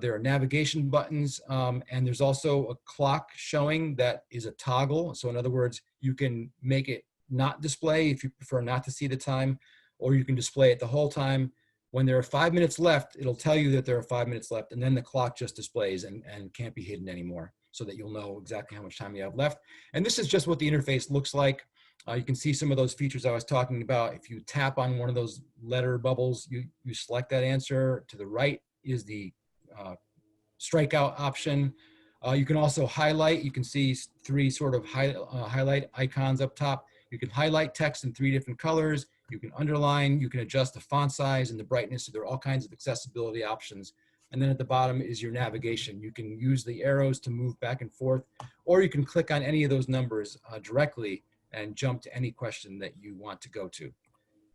Speaker 2: There are navigation buttons, and there's also a clock showing that is a toggle. So in other words, you can make it not display if you prefer not to see the time, or you can display it the whole time. When there are 5 minutes left, it'll tell you that there are 5 minutes left, and then the clock just displays and can't be hidden anymore, so that you'll know exactly how much time you have left. And this is just what the interface looks like. You can see some of those features I was talking about. If you tap on one of those letter bubbles, you select that answer. To the right is the strikeout option. You can also highlight. You can see 3 sort of highlight icons up top. You can highlight text in 3 different colors. You can underline, you can adjust the font size and the brightness. So there are all kinds of accessibility options. And then at the bottom is your navigation. You can use the arrows to move back and forth, or you can click on any of those numbers directly and jump to any question that you want to go to.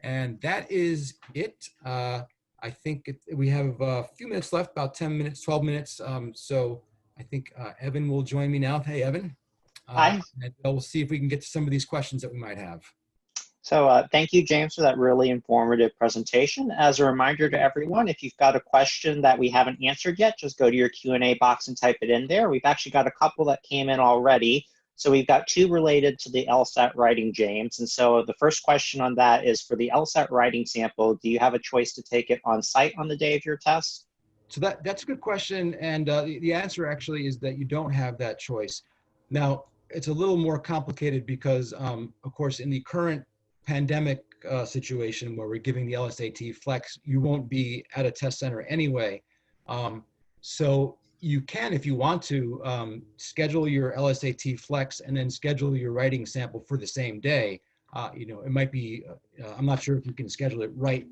Speaker 2: And that is it. I think we have a few minutes left, about 10 minutes, 12 minutes. So I think Evan will join me now. Hey, Evan.
Speaker 3: Hi.
Speaker 2: And we'll see if we can get to some of these questions that we might have.
Speaker 3: So thank you, James, for that really informative presentation. As a reminder to everyone, if you've got a question that we haven't answered yet, just go to your Q&A box and type it in there. We've actually got a couple that came in already. So we've got 2 related to the LSAT writing, James. And so the first question on that is, for the LSAT writing sample, do you have a choice to take it on site on the day of your test?
Speaker 2: So that's a good question. And the answer actually is that you don't have that choice. Now, it's a little more complicated because, of course, in the current pandemic situation where we're giving the LSAT flex, you won't be at a test center anyway. So you can, if you want to, schedule your LSAT flex and then schedule your writing sample for the same day. It might be, I'm not sure if you can schedule it right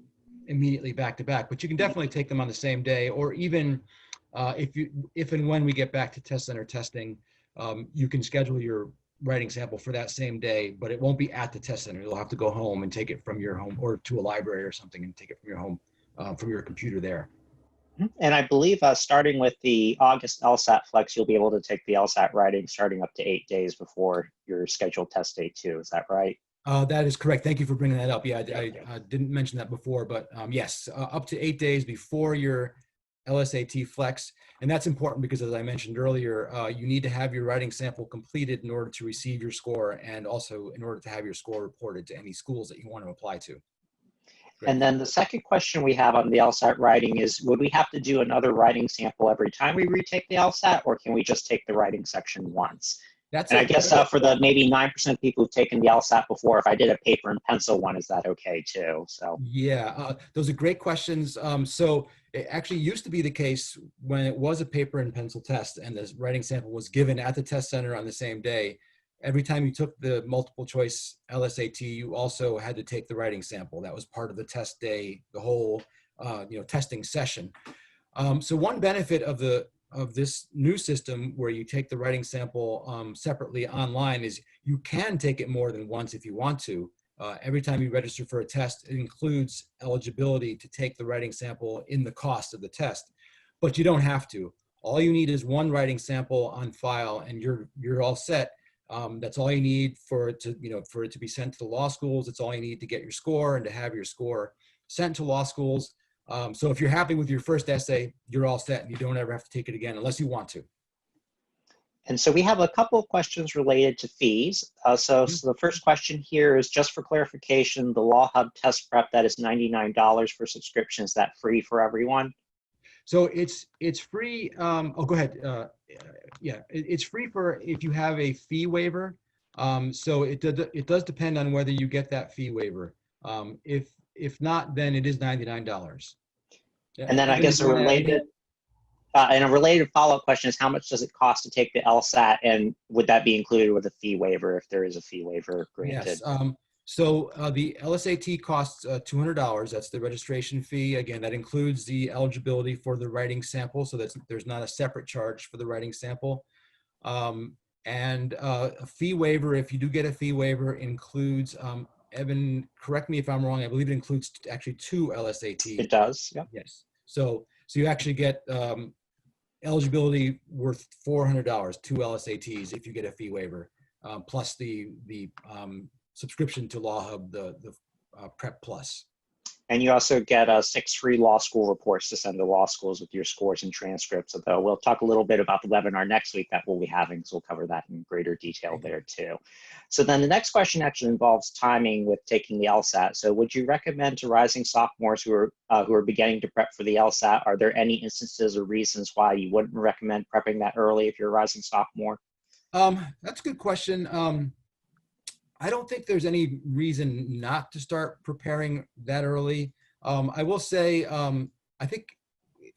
Speaker 2: immediately back to back, but you can definitely take them on the same day, or even if and when we get back to test center testing, you can schedule your writing sample for that same day, but it won't be at the test center. You'll have to go home and take it from your home, or to a library or something and take it from your home, from your computer there.
Speaker 3: And I believe starting with the August LSAT Flex, you'll be able to take the LSAT writing starting up to 8 days before your scheduled test date too. Is that right?
Speaker 2: That is correct. Thank you for bringing that up. Yeah, I didn't mention that before, but yes, up to 8 days before your LSAT Flex. And that's important because, as I mentioned earlier, you need to have your writing sample completed in order to receive your score, and also in order to have your score reported to any schools that you want to apply to. Great.
Speaker 3: And then the second question we have on the LSAT writing is, would we have to do another writing sample every time we retake the LSAT, or can we just take the writing section once? And I guess for the maybe 9% of people who've taken the LSAT before, if I did a paper and pencil one, is that okay too? So
Speaker 2: yeah, those are great questions. So it actually used to be the case when it was a paper and pencil test and the writing sample was given at the test center on the same day. Every time you took the multiple choice LSAT, you also had to take the writing sample. That was part of the test day, the whole testing session. So one benefit of this new system where you take the writing sample separately online is you can take it more than once if you want to. Every time you register for a test, it includes eligibility to take the writing sample in the cost of the test, but you don't have to. All you need is one writing sample on file, and you're all set. That's all you need for it to be sent to the law schools. It's all you need to get your score and to have your score sent to law schools. So if you're happy with your first essay, you're all set and you don't ever have to take it again unless you want to.
Speaker 3: And so we have a couple of questions related to fees. So the first question here is, just for clarification, the Law Hub test prep, that is $99 for subscription. Is that free for everyone?
Speaker 2: So it's free. Go ahead. Yeah, it's free for if you have a fee waiver. So it does depend on whether you get that fee waiver. If not, then it is $99. Yeah,
Speaker 3: and then I guess a related follow-up question is, how much does it cost to take the LSAT, and would that be included with a fee waiver if there is a fee waiver granted?
Speaker 2: Yes. So the LSAT costs $200. That's the registration fee. Again, that includes the eligibility for the writing sample, so there's not a separate charge for the writing sample. And a fee waiver, if you do get a fee waiver, includes, Evan, correct me if I'm wrong, I believe it includes actually 2 LSATs.
Speaker 3: It does, yeah.
Speaker 2: Yes. So you actually get eligibility worth $400, 2 LSATs if you get a fee waiver, plus the subscription to Law Hub, the Prep Plus.
Speaker 3: And you also get 6 free law school reports to send to law schools with your scores and transcripts. Although we'll talk a little bit about the webinar next week that we'll be having, so we'll cover that in greater detail there too. So then the next question actually involves timing with taking the LSAT. So would you recommend to rising sophomores who are beginning to prep for the LSAT, are there any instances or reasons why you wouldn't recommend prepping that early if you're a rising sophomore?
Speaker 2: That's a good question. I don't think there's any reason not to start preparing that early. I will say, I think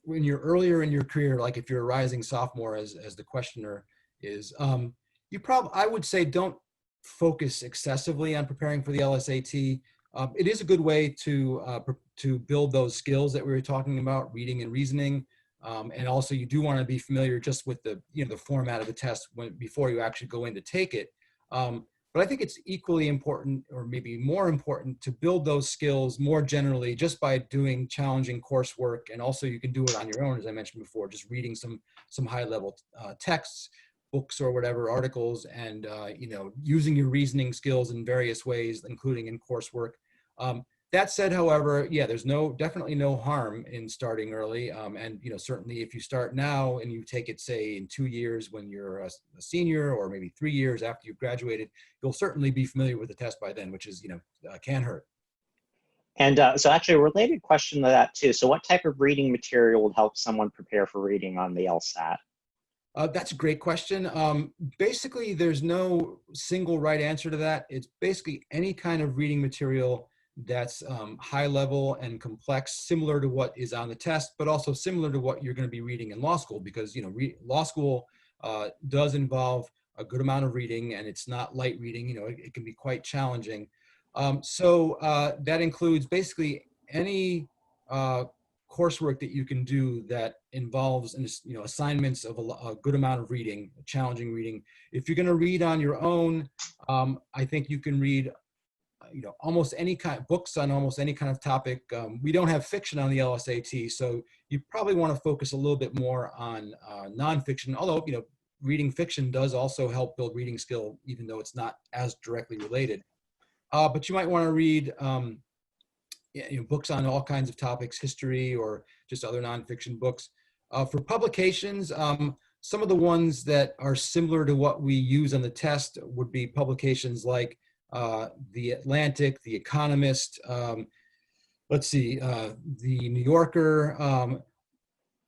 Speaker 2: when you're earlier in your career, like if you're a rising sophomore, as the questioner is, I would say don't focus excessively on preparing for the LSAT. It is a good way to build those skills that we were talking about, reading and reasoning. And also you do want to be familiar just with the format of the test before you actually go in to take it. But I think it's equally important, or maybe more important, to build those skills more generally just by doing challenging coursework. And also you can do it on your own, as I mentioned before, just reading some high-level texts, books or whatever, articles, and using your reasoning skills in various ways, including in coursework. That said, however, yeah, there's definitely no harm in starting early. And certainly if you start now and you take it, say, in 2 years when you're a senior, or maybe 3 years after you've graduated, you'll certainly be familiar with the test by then, which is, can hurt.
Speaker 3: And so actually a related question to that too. So what type of reading material would help someone prepare for reading on the LSAT?
Speaker 2: That's a great question. Basically, there's no single right answer to that. It's basically any kind of reading material that's high level and complex, similar to what is on the test, but also similar to what you're going to be reading in law school, because law school does involve a good amount of reading, and it's not light reading. It can be quite challenging. So that includes basically any coursework that you can do that involves assignments of a good amount of reading, challenging reading. If you're going to read on your own, I think you can read almost any kind of books on almost any kind of topic. We don't have fiction on the LSAT, so you probably want to focus a little bit more on nonfiction, although reading fiction does also help build reading skill, even though it's not as directly related. But you might want to read books on all kinds of topics, history or just other nonfiction books. For publications, some of the ones that are similar to what we use on the test would be publications like The Atlantic, The Economist, The New Yorker.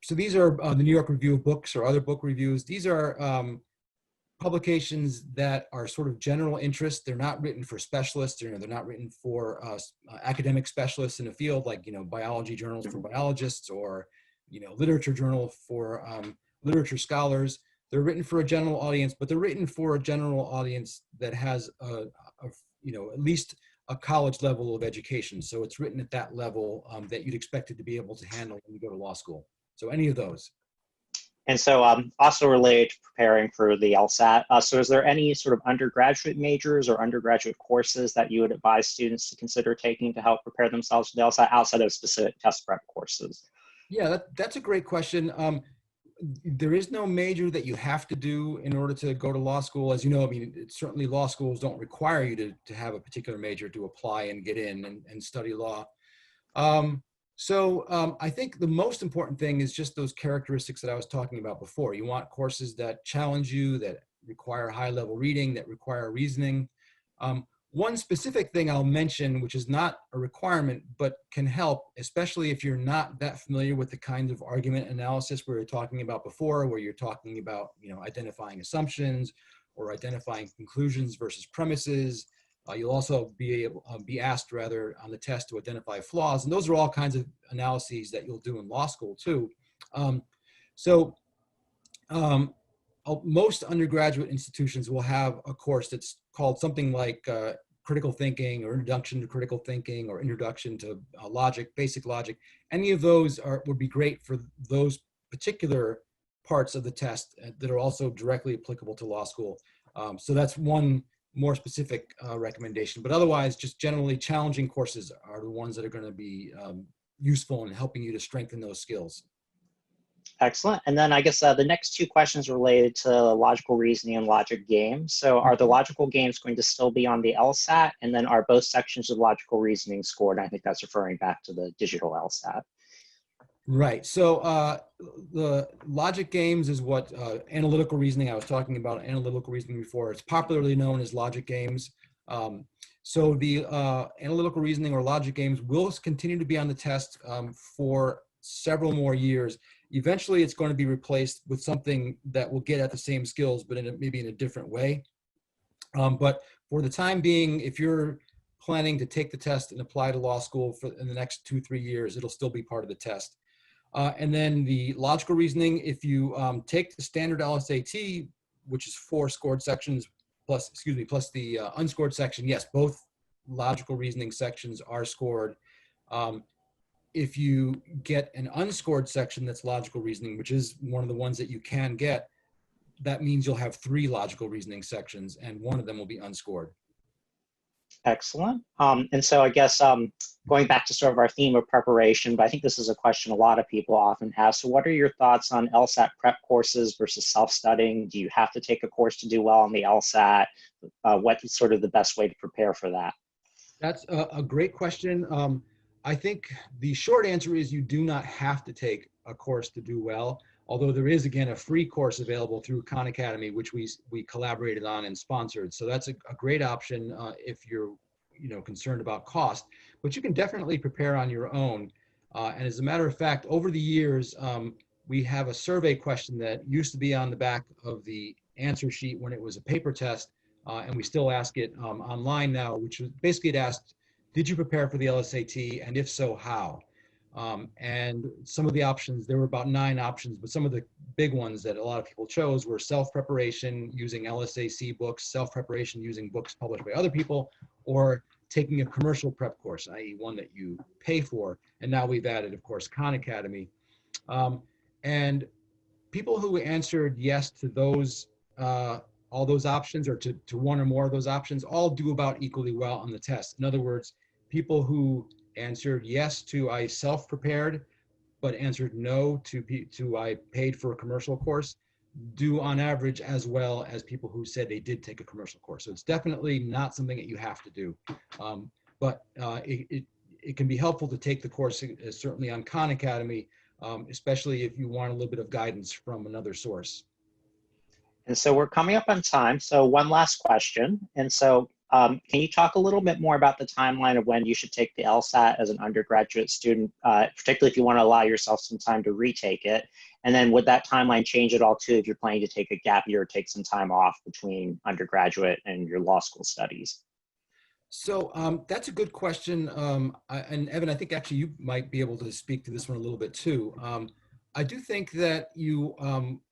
Speaker 2: So these are the New York Review of Books or other book reviews. These are publications that are sort of general interest. They're not written for specialists. They're not written for academic specialists in a field, like biology journals for biologists, or literature journal for literature scholars. They're written for a general audience, but they're written for a general audience that has at least a college level of education. So it's written at that level that you'd expect it to be able to handle when you go to law school. So any of those.
Speaker 3: And so also related to preparing for the LSAT, so is there any sort of undergraduate majors or undergraduate courses that you would advise students to consider taking to help prepare themselves for the LSAT outside of specific test prep courses?
Speaker 2: Yeah, that's a great question. There is no major that you have to do in order to go to law school. As you know, certainly law schools don't require you to have a particular major to apply and get in and study law. So I think the most important thing is just those characteristics that I was talking about before. You want courses that challenge you, that require high-level reading, that require reasoning. One specific thing I'll mention, which is not a requirement, but can help, especially if you're not that familiar with the kind of argument analysis we were talking about before, where you're talking about identifying assumptions or identifying conclusions versus premises. You'll also be asked rather on the test to identify flaws, and those are all kinds of analyses that you'll do in law school too. Most undergraduate institutions will have a course that's called something like critical thinking, or introduction to critical thinking, or introduction to logic, basic logic. Any of those would be great for those particular parts of the test that are also directly applicable to law school. So that's one more specific recommendation, but otherwise, just generally challenging courses are the ones that are going to be useful in helping you to strengthen those skills.
Speaker 3: Excellent. And then I guess the next two questions related to logical reasoning and logic games. So are the logical games going to still be on the LSAT? And then are both sections of logical reasoning scored? I think that's referring back to the digital LSAT.
Speaker 2: Right. So the logic games is what analytical reasoning, I was talking about analytical reasoning before. It's popularly known as logic games. So the analytical reasoning or logic games will continue to be on the test for several more years. Eventually, it's going to be replaced with something that will get at the same skills, but maybe in a different way. But for the time being, if you're planning to take the test and apply to law school in the next 2-3 years, it'll still be part of the test. And then the logical reasoning, if you take the standard LSAT, which is 4 scored sections plus the unscored section, yes, both logical reasoning sections are scored. If you get an unscored section that's logical reasoning, which is one of the ones that you can get, that means you'll have 3 logical reasoning sections, and one of them will be unscored.
Speaker 3: Excellent. And so I guess going back to sort of our theme of preparation, but I think this is a question a lot of people often have. So what are your thoughts on LSAT prep courses versus self-studying? Do you have to take a course to do well on the LSAT? What is sort of the best way to prepare for that?
Speaker 2: That's a great question. I think the short answer is you do not have to take a course to do well, although there is, again, a free course available through Khan Academy, which we collaborated on and sponsored. So that's a great option if you're concerned about cost, but you can definitely prepare on your own. And as a matter of fact, over the years, we have a survey question that used to be on the back of the answer sheet when it was a paper test, and we still ask it online now, which was basically it asked, did you prepare for the LSAT, and if so, how? And some of the options, there were about 9 options, but some of the big ones that a lot of people chose were self-preparation using LSAC books, self-preparation using books published by other people, or taking a commercial prep course, i.e. one that you pay for. And now we've added, of course, Khan Academy. And people who answered yes to those, all those options, or to one or more of those options, all do about equally well on the test. In other words, people who answered yes to I self-prepared, but answered no to I paid for a commercial course, do on average as well as people who said they did take a commercial course. So it's definitely not something that you have to do. But it can be helpful to take the course, certainly on Khan Academy, especially if you want a little bit of guidance from another source.
Speaker 3: And so we're coming up on time. So one last question. And so can you talk a little bit more about the timeline of when you should take the LSAT as an undergraduate student, particularly if you want to allow yourself some time to retake it? And then would that timeline change at all too if you're planning to take a gap year or take some time off between undergraduate and your law school studies?
Speaker 2: So that's a good question. And Evan, I think actually you might be able to speak to this one a little bit too. I do think that you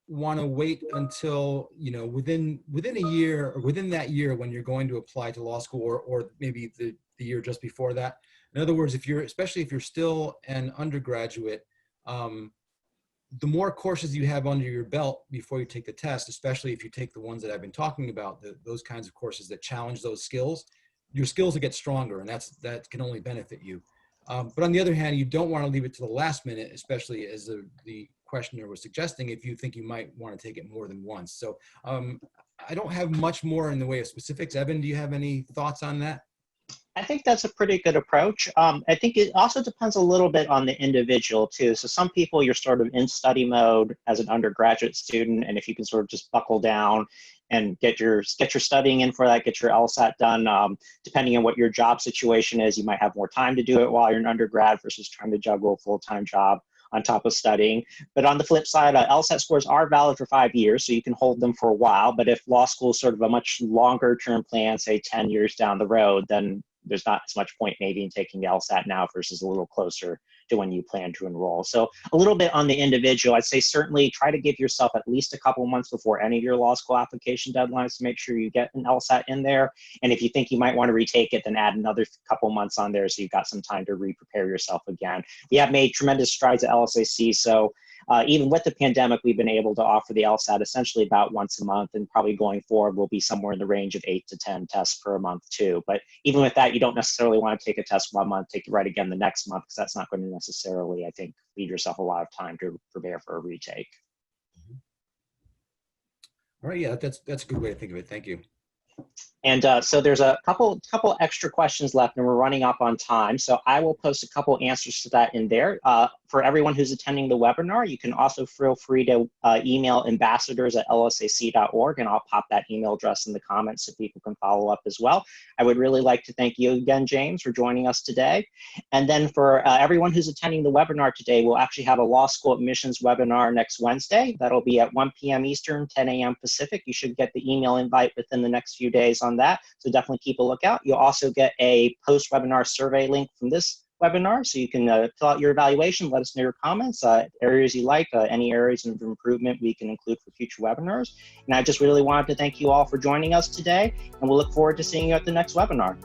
Speaker 2: want to wait until, within a year or within that year when you're going to apply to law school, or maybe the year just before that. In other words, especially if you're still an undergraduate, the more courses you have under your belt before you take the test, especially if you take the ones that I've been talking about, those kinds of courses that challenge those skills, your skills will get stronger, and that can only benefit you. But on the other hand, you don't want to leave it to the last minute, especially as the questioner was suggesting, if you think you might want to take it more than once. So I don't have much more in the way of specifics. Evan, do you have any thoughts on that?
Speaker 3: I think that's a pretty good approach. I think it also depends a little bit on the individual too. So some people, you're sort of in study mode as an undergraduate student, and if you can sort of just buckle down and get your studying in for that, get your LSAT done, depending on what your job situation is, you might have more time to do it while you're an undergrad versus trying to juggle a full-time job on top of studying. But on the flip side, LSAT scores are valid for 5 years, so you can hold them for a while. But if law school is sort of a much longer term plan, say 10 years down the road, then there's not as much point maybe in taking the LSAT now versus a little closer to when you plan to enroll. So a little bit on the individual. I'd say certainly try to give yourself at least a couple months before any of your law school application deadlines to make sure you get an LSAT in there. And if you think you might want to retake it, then add another couple months on there so you've got some time to re-prepare yourself again. We have made tremendous strides at LSAC, so even with the pandemic, we've been able to offer the LSAT essentially about once a month, and probably going forward will be somewhere in the range of 8 to 10 tests per month too. But even with that, you don't necessarily want to take a test one month, take it right again the next month, because that's not going to necessarily, I think, leave yourself a lot of time to prepare for a retake.
Speaker 2: All right, yeah, that's a good way to think of it. Thank you.
Speaker 3: And so there's a couple extra questions left, and we're running up on time. So I will post a couple answers to that in there. For everyone who's attending the webinar, you can also feel free to email ambassadors@lsac.org, and I'll pop that email address in the comments so people can follow up as well. I would really like to thank you again, James, for joining us today. And then for everyone who's attending the webinar today, we'll actually have a law school admissions webinar next Wednesday. That'll be at 1 p.m. Eastern, 10 a.m. Pacific. You should get the email invite within the next few days on that. So definitely keep a lookout. You'll also get a post-webinar survey link from this webinar, so you can fill out your evaluation, let us know your comments, areas you like, any areas of improvement we can include for future webinars. And I just really wanted to thank you all for joining us today, and we'll look forward to seeing you at the next webinar.